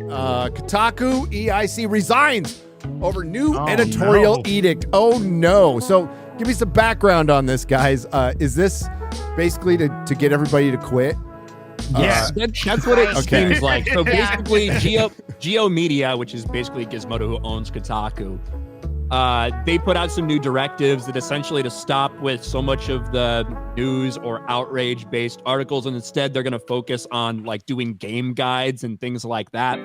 Kotaku EIC resigns over new editorial edict. Oh no. So give me some background on this, guys. Is this basically to get everybody to quit? Yes, that's what it seems like. So basically, Geo Media, which is basically Gizmodo who owns Kotaku, they put out some new directives that essentially to stop with so much of the news or outrage-based articles, and instead they're going to focus on like doing game guides and things like that.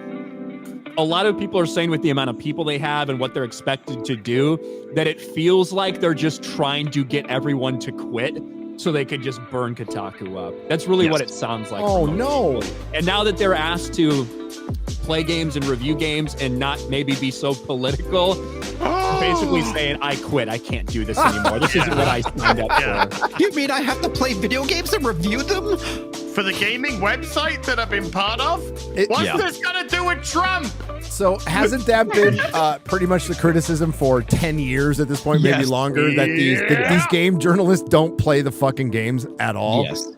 A lot of people are saying with the amount of people they have and what they're expected to do, that it feels like they're just trying to get everyone to quit so they could just burn Kotaku up. That's really what it sounds like. Oh, no. And now that they're asked to play games and review games and not maybe be so political, basically saying, I quit. I can't do this anymore. This isn't what I signed up for. You mean I have to play video games and review them? For the gaming website that I've been part of? What's this got to do with Trump? So hasn't that been pretty much the criticism for 10 years at this point, maybe longer, that these game journalists don't play the fucking games at all? Yes.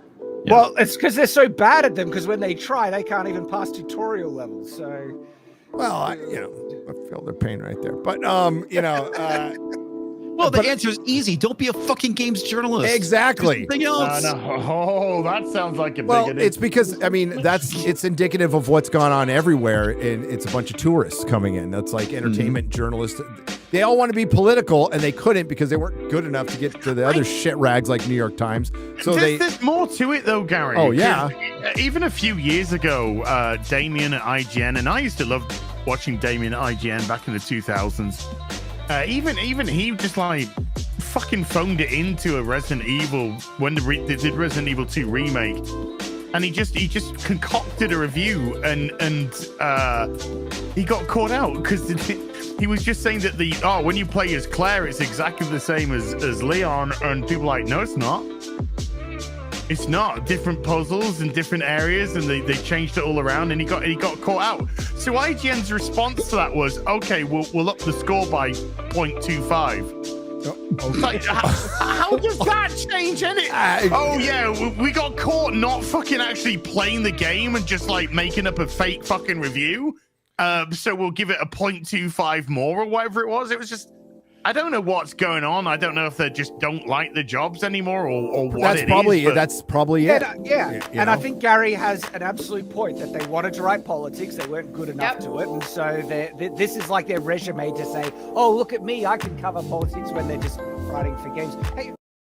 Yeah. Well, it's because they're so bad at them, because when they try, they can't even pass tutorial levels, so... Well, I feel their pain right there. But, well, the answer is easy. Don't be a fucking games journalist. Exactly. Something else. Oh, that sounds like a big... Well, it's because, I mean, it's indicative of what's gone on everywhere, and it's a bunch of tourists coming in. That's like entertainment journalists. They all want to be political, and they couldn't because they weren't good enough to get to the other shit rags like New York Times. So there's more to it, though, Gary. Oh, yeah. Even a few years ago, Damien at IGN, and I used to love watching Damien at IGN back in the 2000s. Even he just like fucking phoned it into a Resident Evil when they did Resident Evil 2 remake, and he just concocted a review, and he got caught out because he was just saying that when you play as Claire, it's exactly the same as Leon, and people were like, no, it's not. It's not. Different puzzles and different areas, and they changed it all around, and he got caught out. So IGN's response to that was, okay, we'll up the score by 0.25. Like, how does that change anything? We got caught not fucking actually playing the game and just like making up a fake fucking review. So we'll give it a 0.25 more or whatever it was. It was just, I don't know what's going on. I don't know if they just don't like the jobs anymore or what that's probably it. That's probably it. And I think Gary has an absolute point that they wanted to write politics. They weren't good enough to it. And so this is like their resume to say, oh, look at me. I can cover politics when they're just writing for games. Hey,